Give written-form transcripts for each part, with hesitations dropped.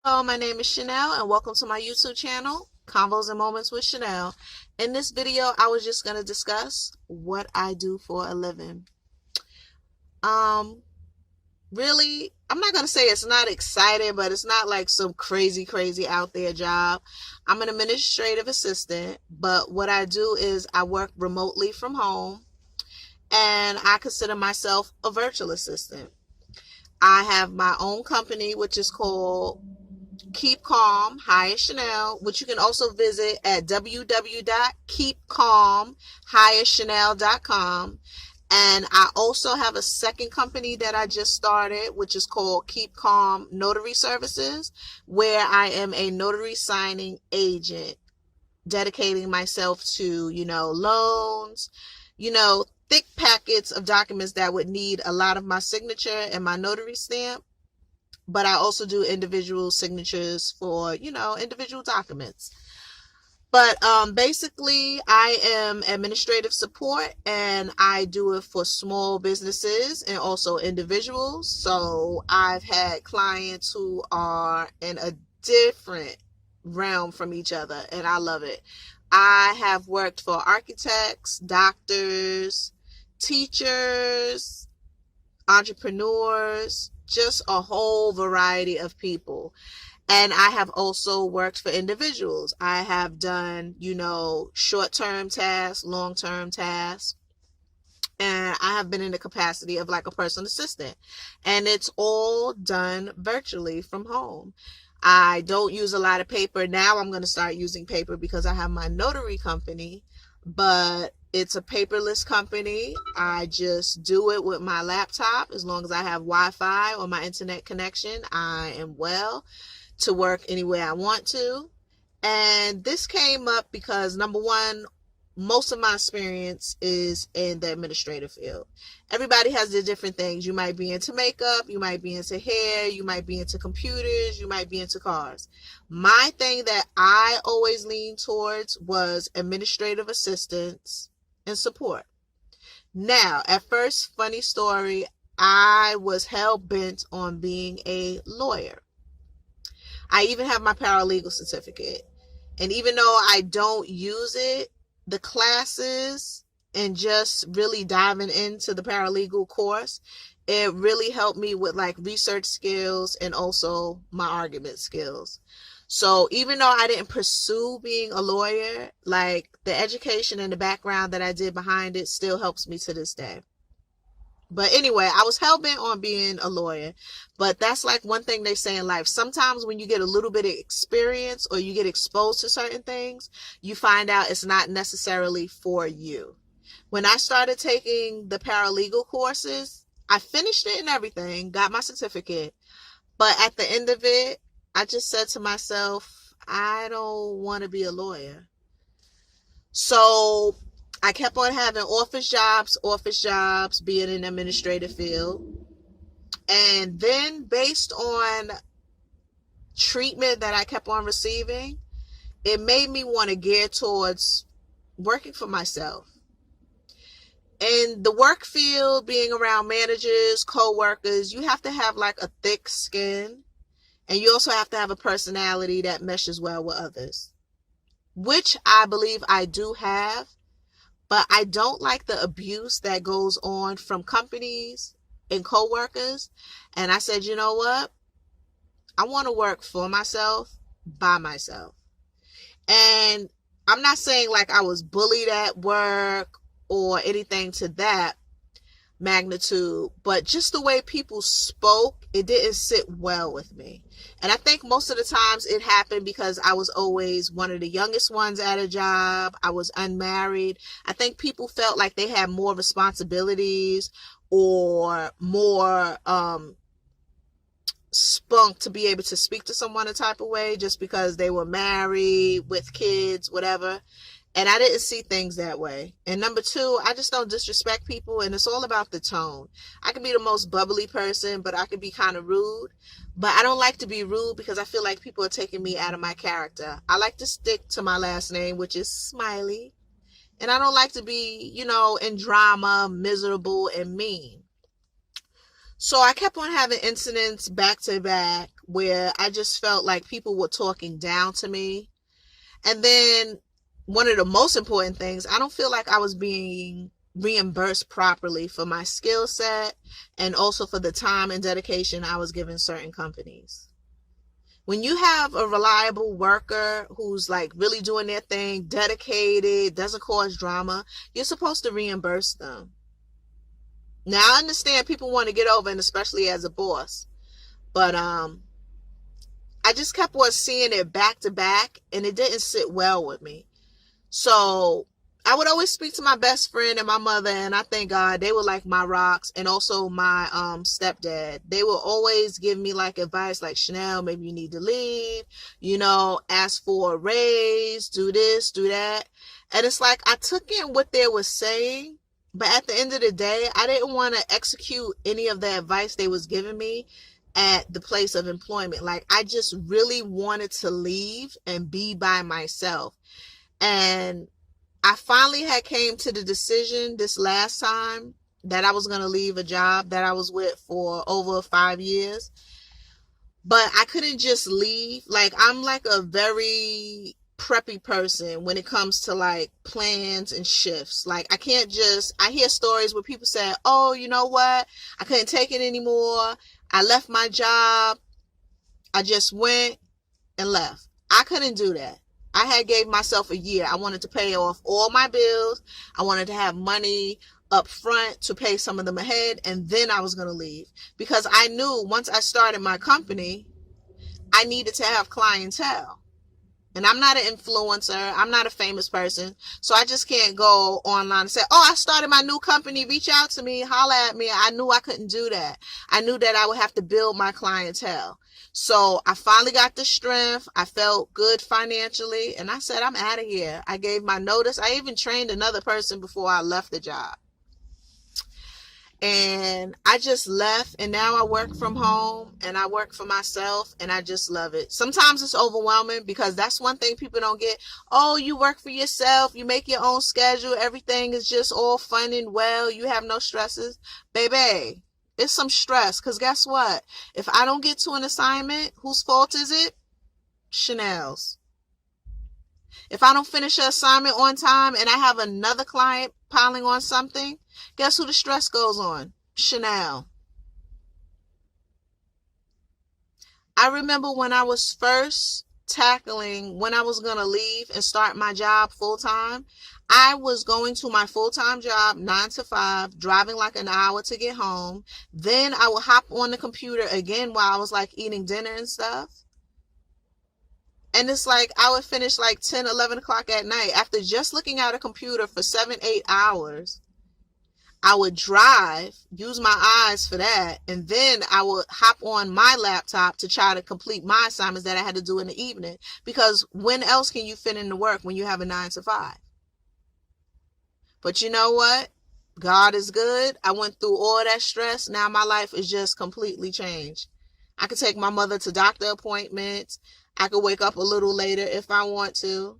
Hello, my name is Chanel and welcome to my YouTube channel, Convos and Moments with Chanel. In this video, I was just going to discuss what I do for a living. Um, Really, I'm not going to say it's not exciting, but it's not like some crazy out there job. I'm an administrative assistant, but what I do is I work remotely from home and I consider myself a virtual assistant. I have my own company, which is called Keep Calm, Hire Chanel, which you can also visit at www.keepcalmhirechanel.com. And I also have a second company that I just started, which is called Keep Calm Notary Services, where I am a notary signing agent, dedicating myself to, loans, thick packets of documents that would need a lot of my signature and my notary stamp, but I also do individual signatures for, individual documents. But basically, I am administrative support and I do it for small businesses and also individuals. So I've had clients who are in a different realm from each other, and I love it. I have worked for architects, doctors, teachers, entrepreneurs, just a whole variety of people. And I have also worked for individuals. I have done, short-term tasks, long-term tasks, and I have been in the capacity of like a personal assistant. And it's all done virtually from home. I don't use a lot of paper. Now I'm going to start using paper because I have my notary company, but it's a paperless company. I just do it with my laptop. As long as I have Wi-Fi or my internet connection, I am well to work any way I want to. And this came up because, number one, most of my experience is in the administrative field. Everybody has their different things. You might be into makeup, you might be into hair, you might be into computers, you might be into cars. My thing that I always leaned towards was administrative assistance and support. Now, at first, funny story, I was hell bent on being a lawyer. I even have my paralegal certificate. And even though I don't use it, the classes and just really diving into the paralegal course, it really helped me with like research skills and also my argument skills. So even though I didn't pursue being a lawyer, like the education and the background that I did behind it still helps me to this day. But anyway, I was hell-bent on being a lawyer. But that's like one thing they say in life. Sometimes when you get a little bit of experience or you get exposed to certain things, you find out it's not necessarily for you. When I started taking the paralegal courses, I finished it and everything, got my certificate. But at the end of it, I just said to myself, I don't want to be a lawyer. So I kept on having office jobs, being in the administrative field. And then based on treatment that I kept on receiving, it made me want to gear towards working for myself. In the work field, being around managers, co-workers, you have to have like a thick skin. And you also have to have a personality that meshes well with others, which I believe I do have. But I don't like the abuse that goes on from companies and coworkers. And I said, you know what? I want to work for myself, by myself. And I'm not saying like I was bullied at work or anything to that magnitude, but just the way people spoke, it didn't sit well with me. And I think most of the times it happened because I was always one of the youngest ones at a job. I was unmarried. I think people felt like they had more responsibilities or more spunk to be able to speak to someone a type of way just because they were married with kids, whatever. And I didn't see things that way. And number two, I just don't disrespect people. And it's all about the tone. I can be the most bubbly person, but I can be kind of rude. But I don't like to be rude because I feel like people are taking me out of my character. I like to stick to my last name, which is Smiley. And I don't like to be, in drama, miserable, and mean. So I kept on having incidents back to back where I just felt like people were talking down to me. And then one of the most important things, I don't feel like I was being reimbursed properly for my skill set and also for the time and dedication I was giving certain companies. When you have a reliable worker who's like really doing their thing, dedicated, doesn't cause drama, you're supposed to reimburse them. Now, I understand people want to get over, and especially as a boss, but I just kept on seeing it back to back, and it didn't sit well with me. So I would always speak to my best friend and my mother, and I thank God they were like my rocks, and also my stepdad. They will always give me like advice, like, Chanel, maybe you need to leave, ask for a raise, do this, do that. And it's like I took in what they were saying, but at the end of the day, I didn't want to execute any of the advice they was giving me at the place of employment. Like, I just really wanted to leave and be by myself. And I finally had came to the decision this last time that I was going to leave a job that I was with for over 5 years. But I couldn't just leave. Like, I'm like a very preppy person when it comes to like plans and shifts. Like, I can't just, I hear stories where people say, oh, you know what? I couldn't take it anymore. I left my job. I just went and left. I couldn't do that. I had gave myself a year. I wanted to pay off all my bills. I wanted to have money up front to pay some of them ahead, and then I was going to leave, because I knew once I started my company, I needed to have clientele. And I'm not an influencer. I'm not a famous person. So I just can't go online and say, oh, I started my new company. Reach out to me. Holla at me. I knew I couldn't do that. I knew that I would have to build my clientele. So I finally got the strength. I felt good financially. And I said, I'm out of here. I gave my notice. I even trained another person before I left the job. And I just left, and now I work from home and I work for myself, and I just love it. Sometimes it's overwhelming, because that's one thing people don't get. Oh, you work for yourself, you make your own schedule, everything is just all fun and well, you have no stresses. Baby, it's some stress, because guess what? If I don't get to an assignment, whose fault is it? Chanel's. If I don't finish an assignment on time and I have another client piling on something, guess who the stress goes on? Chanel. I remember when I was first tackling when I was going to leave and start my job full time, I was going to my full-time job 9 to 5, driving like an hour to get home. Then I would hop on the computer again while I was like eating dinner and stuff. And it's like I would finish like 10, 11 o'clock at night after just looking at a computer for 7, 8 hours. I would drive, use my eyes for that, and then I would hop on my laptop to try to complete my assignments that I had to do in the evening. Because when else can you fit into work when you have a 9 to 5? But you know what? God is good. I went through all that stress. Now my life is just completely changed. I could take my mother to doctor appointments. I could wake up a little later if I want to.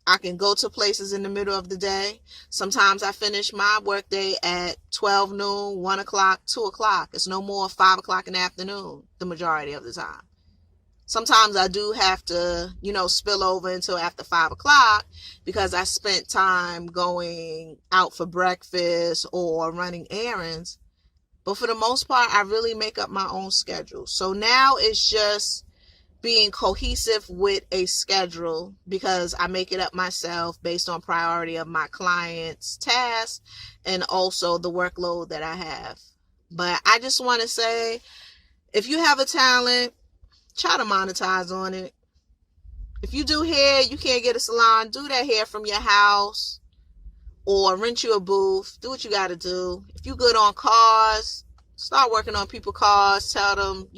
I can go to places in the middle of the day. Sometimes I finish my workday at 12 noon, 1 o'clock, 2 o'clock. It's no more 5 o'clock in the afternoon the majority of the time. Sometimes I do have to, spill over until after 5 o'clock because I spent time going out for breakfast or running errands. But for the most part, I really make up my own schedule. So now it's just being cohesive with a schedule, because I make it up myself based on priority of my client's tasks and also the workload that I have. But I just want to say, if you have a talent, try to monetize on it. If you do hair, you can't get a salon, do that hair from your house or rent you a booth. Do what you got to do. If you good on cars, start working on people's cars. Tell them,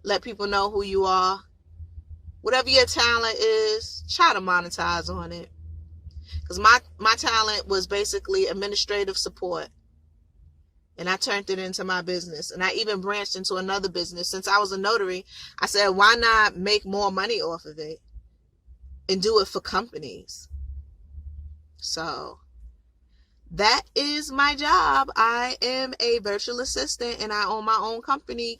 let people know who you are. Whatever your talent is, try to monetize on it. Because my talent was basically administrative support. And I turned it into my business. And I even branched into another business. Since I was a notary, I said, why not make more money off of it and do it for companies? So that is my job. I am a virtual assistant and I own my own company,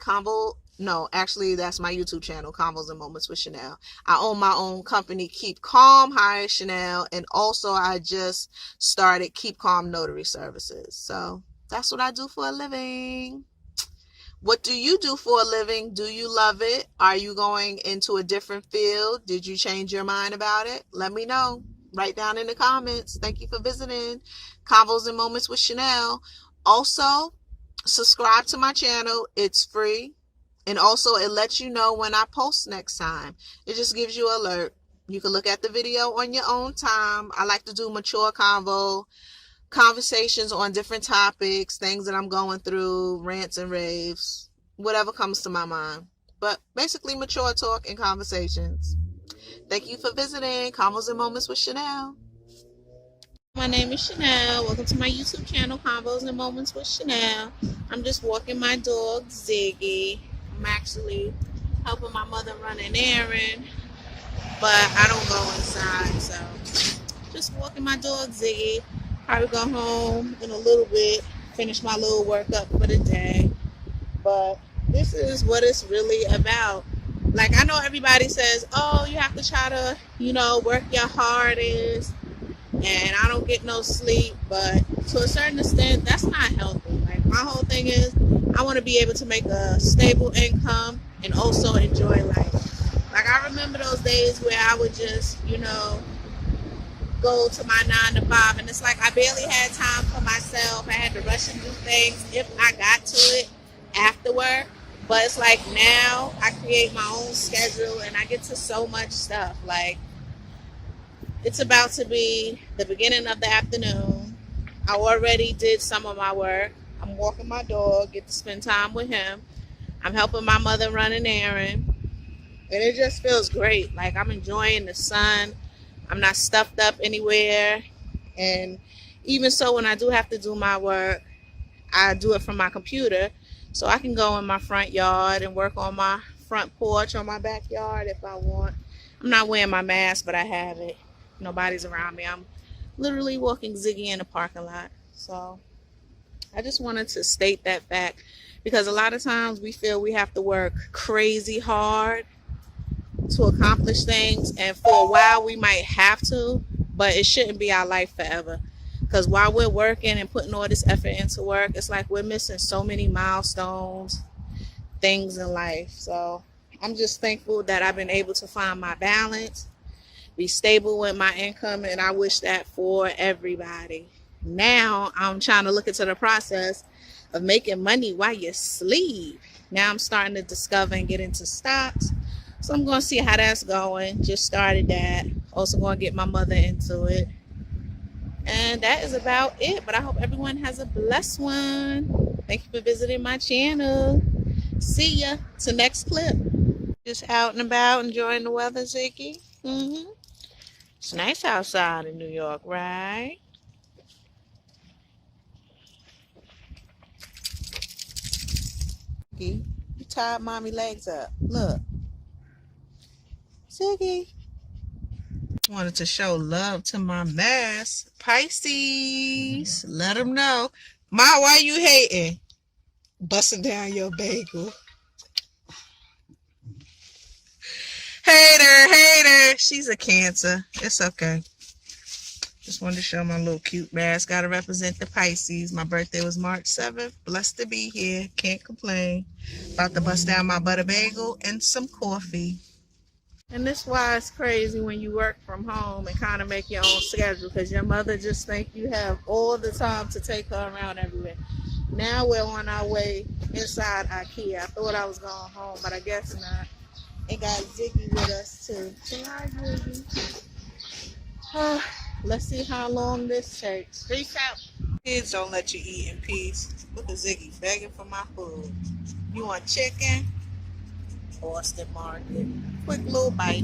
No, actually, that's my YouTube channel, Convos and Moments with Chanel. I own my own company, Keep Calm Hire Chanel, and also I just started Keep Calm Notary Services. So that's what I do for a living. What do you do for a living? Do you love it? Are you going into a different field? Did you change your mind about it? Let me know. Write down in the comments. Thank you for visiting Convos and Moments with Chanel. Also, subscribe to my channel. It's free. And also, it lets you know when I post next time. It just gives you an alert. You can look at the video on your own time. I like to do mature conversations on different topics, things that I'm going through, rants and raves, whatever comes to my mind. But basically, mature talk and conversations. Thank you for visiting Convos and Moments with Chanel. My name is Chanel. Welcome to my YouTube channel, Convos and Moments with Chanel. I'm just walking my dog, Ziggy. I'm actually helping my mother run an errand, but I don't go inside, so just walking my dog, Ziggy. Probably go home in a little bit, finish my little workup for the day. But this is what it's really about. Like, I know everybody says, oh, you have to try to, work your hardest, and I don't get no sleep, but to a certain extent, that's not healthy. Like, my whole thing is I want to be able to make a stable income and also enjoy life. Like, I remember those days where I would just, go to my 9 to 5, and it's like I barely had time for myself. I had to rush and do things if I got to it after work. But it's like now I create my own schedule and I get to so much stuff. Like, it's about to be the beginning of the afternoon. I already did some of my work. I'm walking my dog, get to spend time with him. I'm helping my mother run an errand. And it just feels great. Like, I'm enjoying the sun. I'm not stuffed up anywhere. And even so, when I do have to do my work, I do it from my computer. So I can go in my front yard and work on my front porch or my backyard if I want. I'm not wearing my mask, but I have it. Nobody's around me. I'm literally walking Ziggy in the parking lot. So I just wanted to state that fact, because a lot of times we feel we have to work crazy hard to accomplish things, and for a while we might have to, but it shouldn't be our life forever. Because while we're working and putting all this effort into work, it's like we're missing so many milestones, things in life. So I'm just thankful that I've been able to find my balance, be stable with my income, and I wish that for everybody. Now I'm trying to look into the process of making money while you sleep. Now I'm starting to discover and get into stocks. So I'm going to see how that's going. Just started that. Also going to get my mother into it. And that is about it. But I hope everyone has a blessed one. Thank you for visiting my channel. See ya. To next clip. Just out and about enjoying the weather, Ziggy. It's nice outside in New York, right? Ziggy, you tied mommy legs up. Look. Ziggy. Wanted to show love to my mess. Pisces. Let them know. Ma, why you hating? Busting down your bagel. Hater. She's a Cancer. It's okay. Just wanted to show my little cute mask. Gotta represent the Pisces. My birthday was March 7th. Blessed to be here. Can't complain. About to bust down my butter bagel and some coffee. And this is why it's crazy when you work from home and kind of make your own schedule, because your mother just think you have all the time to take her around everywhere. Now we're on our way inside IKEA. I thought I was going home, but I guess not. And got Ziggy with us too. Say hi, Ziggy. Let's see how long this takes. Peace out. Kids don't let you eat in peace. Look at Ziggy begging for my food. You want chicken? Boston Market. Quick little bite.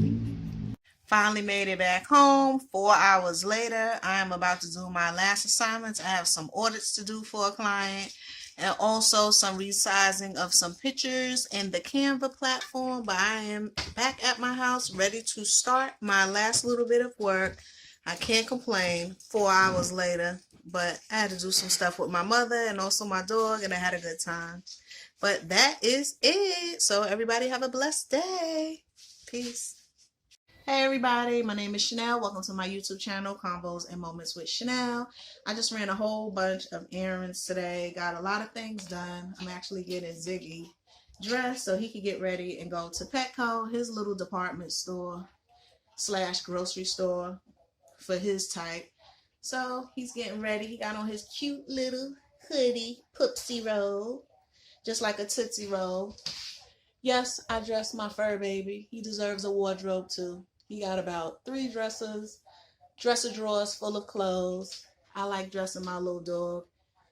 Finally made it back home. 4 hours later, I am about to do my last assignments. I have some audits to do for a client, and also some resizing of some pictures in the Canva platform. But I am back at my house ready to start my last little bit of work. I can't complain. 4 hours later, but I had to do some stuff with my mother and also my dog, and I had a good time. But that is it. So everybody have a blessed day. Peace. Hey everybody, my name is Chanel. Welcome to my YouTube channel, Convos and Moments with Chanel. I just ran a whole bunch of errands today. Got a lot of things done. I'm actually getting Ziggy dressed so he can get ready and go to Petco, his little department store / grocery store for his type. So he's getting ready. He got on his cute little hoodie, poopsie roll, just like a Tootsie Roll. Yes, I dressed my fur baby. He deserves a wardrobe too. He got about 3 dresser drawers full of clothes. I like dressing my little dog.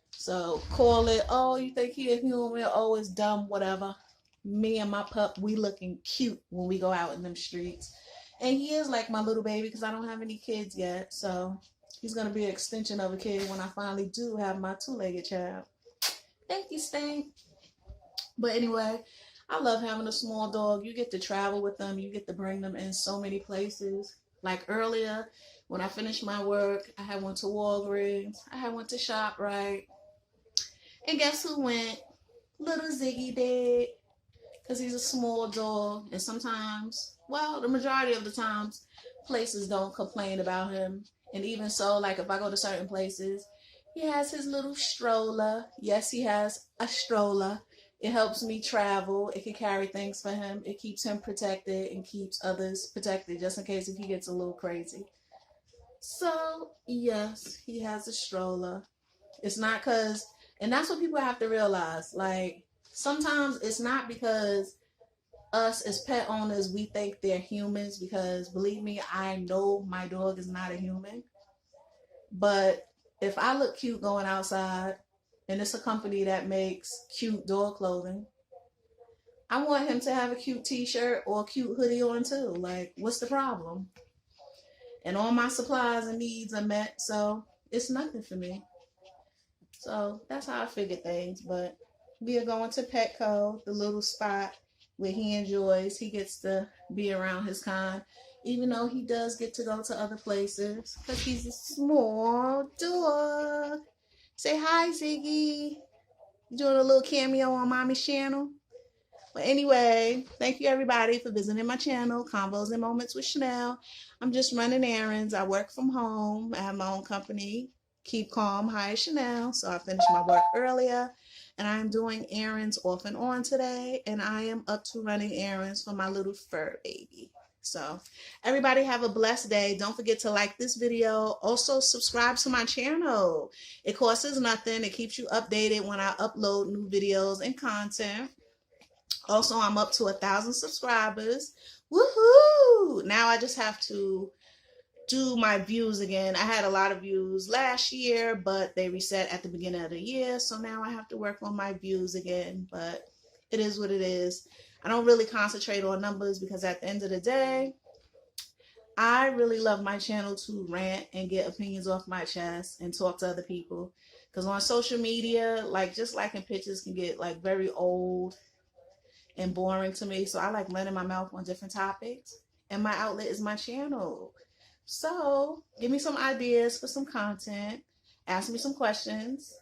So call it, oh, you think he a human? Oh, it's dumb, whatever. Me and my pup, we looking cute when we go out in them streets. And he is like my little baby because I don't have any kids yet. So he's going to be an extension of a kid when I finally do have my 2-legged child. Thank you, Stank. But anyway, I love having a small dog. You get to travel with them. You get to bring them in so many places. Like earlier, when I finished my work, I had went to Walgreens. I had went to ShopRite. And guess who went? Little Ziggy did. Because he's a small dog. And sometimes, well, the majority of the times, places don't complain about him. And even so, like if I go to certain places, he has his little stroller. Yes, he has a stroller. It helps me travel. It can carry things for him. It keeps him protected and keeps others protected just in case if he gets a little crazy. So, yes, he has a stroller. It's not because, and that's what people have to realize. Like, sometimes it's not because us as pet owners, we think they're humans because, believe me, I know my dog is not a human. But if I look cute going outside, and it's a company that makes cute dog clothing, I want him to have a cute t-shirt or a cute hoodie on too. Like, what's the problem? And all my supplies and needs are met, so it's nothing for me. So that's how I figure things. But we are going to Petco, the little spot where he enjoys. He gets to be around his kind, even though he does get to go to other places because he's a small dog. Say hi, Ziggy. You doing a little cameo on Mommy's channel? But anyway, thank you everybody for visiting my channel, Convos and Moments with Chanel. I'm just running errands. I work from home. I have my own company, Keep Calm, Hi Chanel. So I finished my work earlier and I'm doing errands off and on today. And I am up to running errands for my little fur baby. So everybody have a blessed day. Don't forget to like this video. Also subscribe to my channel. It costs nothing. It keeps you updated when I upload new videos and content. Also, I'm up to 1,000 subscribers. Woohoo! Now I just have to do my views again. I had a lot of views last year, but they reset at the beginning of the year. So now I have to work on my views again, but it is what it is. I don't really concentrate on numbers because at the end of the day, I really love my channel to rant and get opinions off my chest and talk to other people. Because on social media, like just liking pictures can get like very old and boring to me. So I like letting my mouth on different topics. And my outlet is my channel. So give me some ideas for some content. Ask me some questions.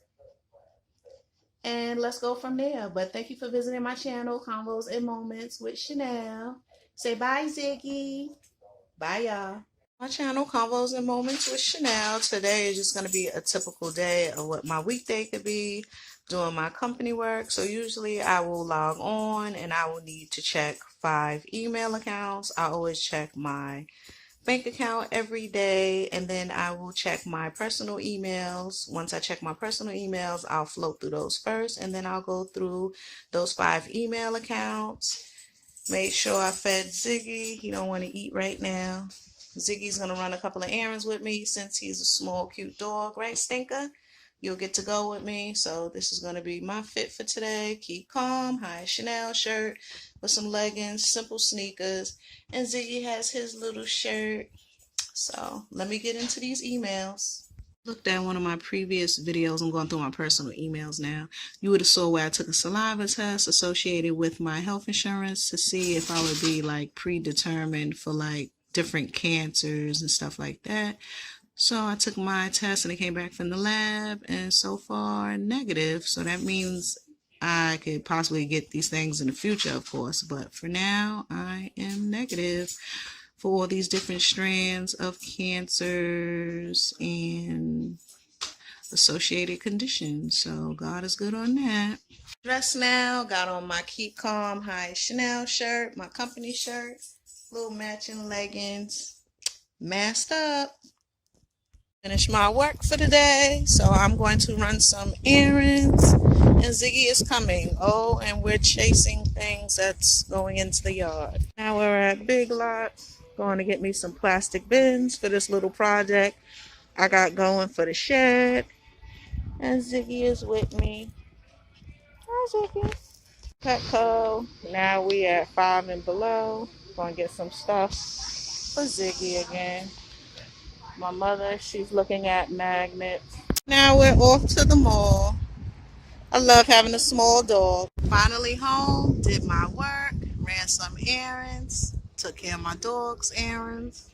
And let's go from there. But thank you for visiting my channel, Convos and Moments with Chanel. Say bye, Ziggy. Bye, y'all. My channel, Convos and Moments with Chanel. Today is just going to be a typical day of what my weekday could be, doing my company work. So usually I will log on and I will need to check 5 email accounts. I always check my bank account every day, and then I will check my personal emails. Once I check my personal emails, I'll float through those first, and then I'll go through those 5 email accounts. Make sure I fed Ziggy. He don't want to eat right now. Ziggy's going to run a couple of errands with me since he's a small, cute dog. Right, Stinker? You'll get to go with me. So this is going to be my fit for today. Keep calm. Hi, Chanel shirt with some leggings, simple sneakers. And Ziggy has his little shirt. So let me get into these emails. Looked at one of my previous videos. I'm going through my personal emails now. You would have saw where I took a saliva test associated with my health insurance to see if I would be like predetermined for like different cancers and stuff like that. So I took my test and it came back from the lab and so far negative. So that means I could possibly get these things in the future, of course, but for now, I am negative for all these different strands of cancers and associated conditions. So God is good on that. Dressed now, got on my Keep Calm High Chanel shirt, my company shirt, little matching leggings, masked up. Finish my work for the day, so I'm going to run some errands, and Ziggy is coming. Oh, and we're chasing things that's going into the yard. Now we're at Big Lots, going to get me some plastic bins for this little project I got going for the shed, and Ziggy is with me. Hi, Ziggy. Petco. Now we at 5 and Below. Going to get some stuff for Ziggy again. My mother, she's looking at magnets. Now we're off to the mall. I love having a small dog. Finally home, did my work, ran some errands, took care of my dog's errands,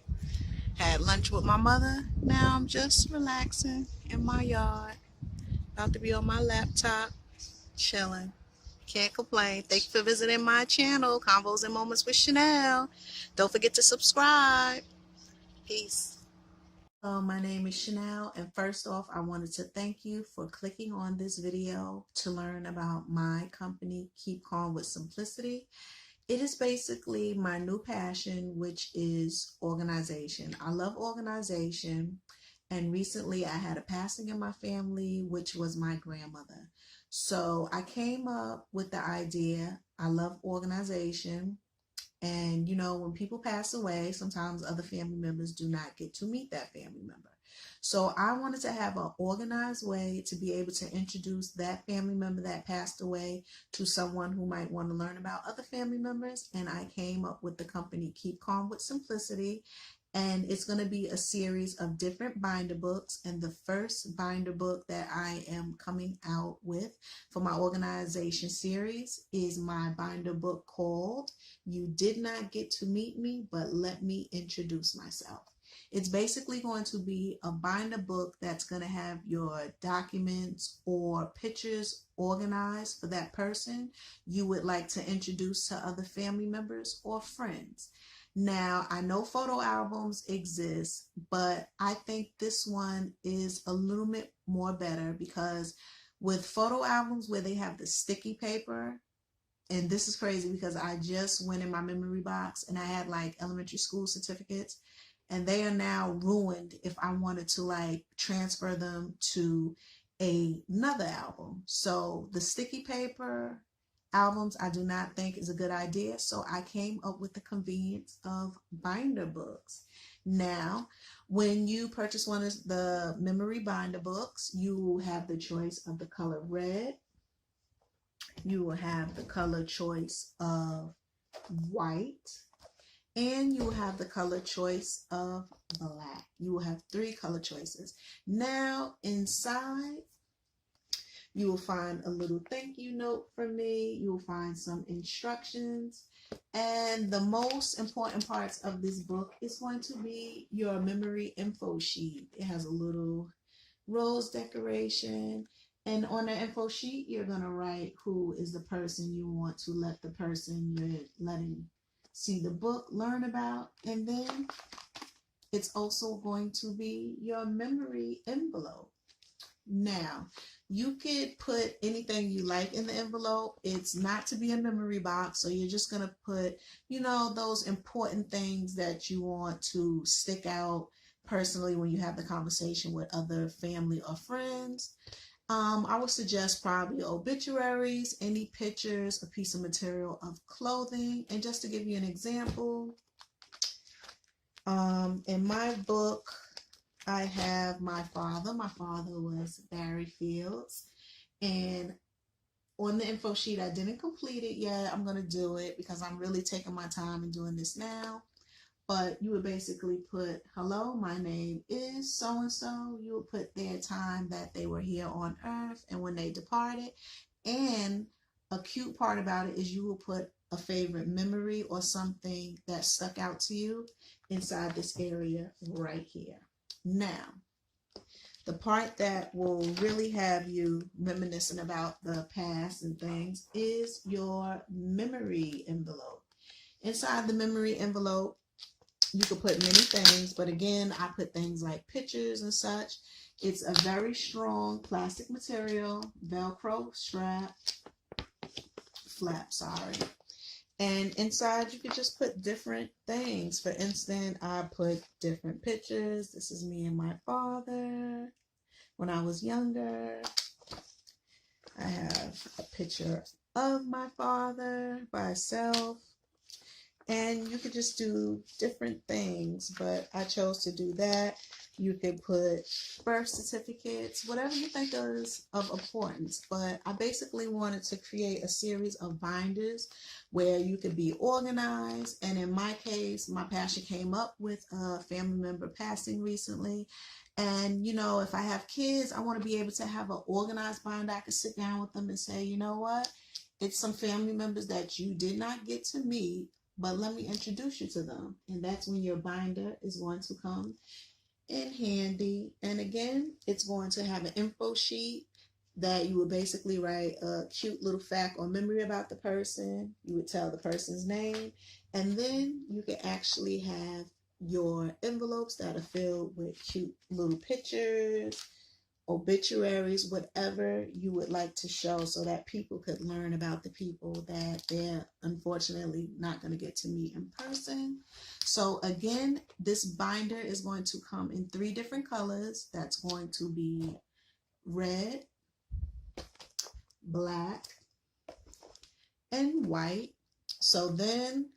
had lunch with my mother. Now I'm just relaxing in my yard. About to be on my laptop, chilling. Can't complain. Thank you for visiting my channel, Convos and Moments with Chanel. Don't forget to subscribe. Peace. Hello, my name is Chanel, and first off, I wanted to thank you for clicking on this video to learn about my company, Keep Calm with Simplicity. It is basically my new passion, which is organization. I love organization, and recently I had a passing in my family, which was my grandmother. So I came up with the idea. I love organization. And you know, when people pass away, sometimes other family members do not get to meet that family member. So I wanted to have an organized way to be able to introduce that family member that passed away to someone who might want to learn about other family members. And I came up with the company Keep Calm with Simplicity. And it's going to be a series of different binder books. And the first binder book that I am coming out with for my organization series is my binder book called You Did Not Get to Meet Me, but Let Me Introduce Myself. It's basically going to be a binder book that's going to have your documents or pictures organized for that person you would like to introduce to other family members or friends. Now, I know photo albums exist, but I think this one is a little bit more better because with photo albums where they have the sticky paper, and this is crazy because I just went in my memory box and I had like elementary school certificates, and they are now ruined if I wanted to like transfer them to another album. So the sticky paper albums I do not think is a good idea. So I came up with the convenience of binder books. Now, when you purchase one of the memory binder books, you will have the choice of the color red. You will have the color choice of white, and you will have the color choice of black. You will have 3 color choices. Now, inside, you will find a little thank you note from me. You will find some instructions. And the most important parts of this book is going to be your memory info sheet. It has a little rose decoration. And on the info sheet, you're going to write who is the person you want to let the person you're letting see the book learn about. And then it's also going to be your memory envelope. Now, you could put anything you like in the envelope. It's not to be a memory box, so you're just going to put, you know, those important things that you want to stick out personally when you have the conversation with other family or friends. I would suggest probably obituaries, any pictures, a piece of material of clothing. And just to give you an example, in my book, I have my father. My father was Barry Fields. And on the info sheet, I didn't complete it yet. I'm going to do it because I'm really taking my time and doing this now. But you would basically put, hello, my name is so-and-so. You would put their time that they were here on earth and when they departed. And a cute part about it is you will put a favorite memory or something that stuck out to you inside this area right here. Now, The part that will really have you reminiscing about the past and things is your memory envelope. Inside the memory envelope, you could put many things, but again, I put things like pictures and such. It's a very strong plastic material, Velcro flap, sorry. And inside you could just put different things. For instance, I put different pictures. This is me and my father when I was younger. I have a picture of my father by itself. And you could just do different things, but I chose to do that. You could put birth certificates, whatever you think is of importance. But I basically wanted to create a series of binders where you could be organized. And in my case, my passion came up with a family member passing recently. And, you know, if I have kids, I want to be able to have an organized binder. I could sit down with them and say, you know what? It's some family members that you did not get to meet, but let me introduce you to them. And that's when your binder is going to come in handy. And again, it's going to have an info sheet that you would basically write a cute little fact or memory about the person. You would tell the person's name. And then you can actually have your envelopes that are filled with cute little pictures, obituaries, whatever you would like to show so that people could learn about the people that they're unfortunately not going to get to meet in person. So again, this binder is going to come in 3 different colors. That's going to be red, black, and white. So then,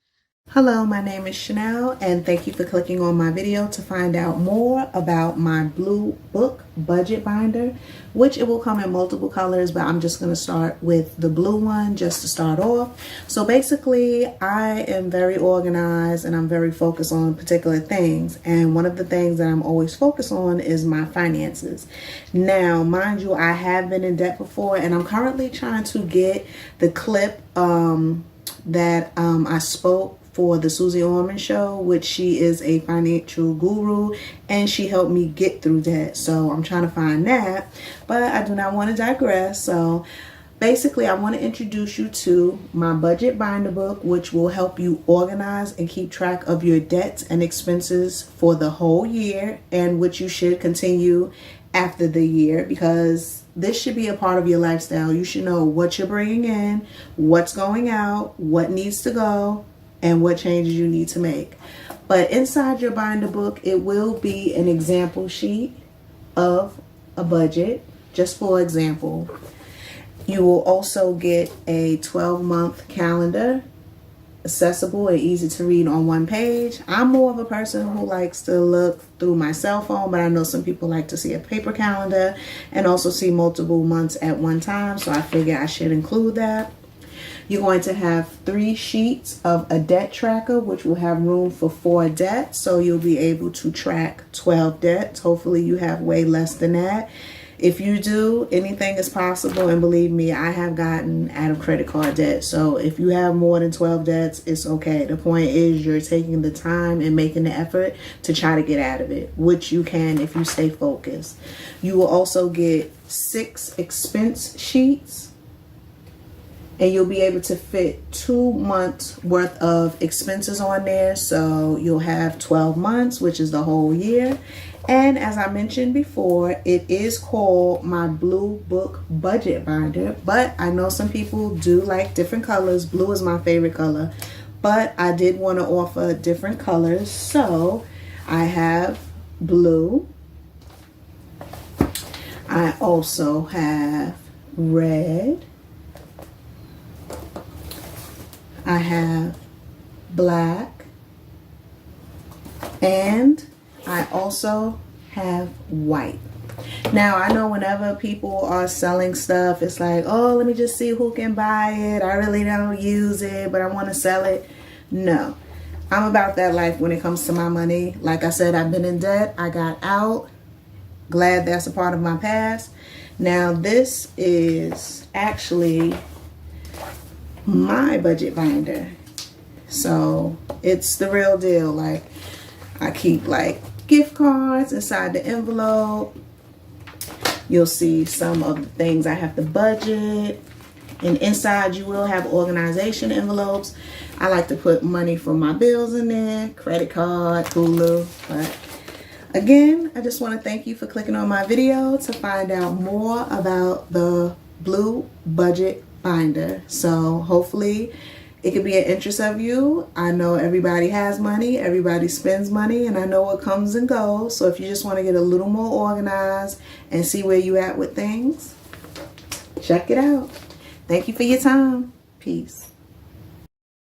hello, my name is Chanel, and thank you for clicking on my video to find out more about my blue book budget binder, which it will come in multiple colors, but I'm just going to start with the blue one just to start off. So basically, I am very organized and I'm very focused on particular things. And one of the things that I'm always focused on is my finances. Now, mind you, I have been in debt before, and I'm currently trying to get the clip that I spoke for the Susie Orman show, which she is a financial guru, and she helped me get through that. So I'm trying to find that, but I do not want to digress. So basically, I want to introduce you to my budget binder book, which will help you organize and keep track of your debts and expenses for the whole year, and which you should continue after the year, because this should be a part of your lifestyle. You should know what you're bringing in, what's going out, what needs to go, and what changes you need to make. But inside your binder book, it will be an example sheet of a budget, just for example. You will also get a 12-month calendar, accessible and easy to read on one page. I'm more of a person who likes to look through my cell phone, but I know some people like to see a paper calendar and also see multiple months at one time, so I figure I should include that. You're going to have 3 sheets of a debt tracker, which will have room for 4 debts. So you'll be able to track 12 debts. Hopefully you have way less than that. If you do, anything is possible. And believe me, I have gotten out of credit card debt. So if you have more than 12 debts, it's okay. The point is you're taking the time and making the effort to try to get out of it, which you can if you stay focused. You will also get 6 expense sheets, and you'll be able to fit 2 months worth of expenses on there. So you'll have 12 months, which is the whole year. And as I mentioned before, it is called my blue book budget binder, but I know some people do like different colors. Blue is my favorite color, but I did want to offer different colors. So I have blue. I also have red. I have black, and I also have white. Now, I know whenever people are selling stuff, it's like, oh, let me just see who can buy it. I really don't use it, but I want to sell it. No, I'm about that life when it comes to my money. Like I said, I've been in debt. I got out. Glad that's a part of my past. Now, this is actually my budget binder, so it's the real deal. Like, I keep like gift cards inside the envelope, You'll see some of the things I have to budget. And inside you will have organization envelopes. I like to put money for my bills in there, credit card, Hulu. But again, I just want to thank you for clicking on my video to find out more about the Blue Budget Binder. So hopefully it could be an interest of you. I know everybody has money, everybody spends money, and I know what comes and goes. So if you just want to get a little more organized and see where you at with things, check it out. Thank you for your time. Peace.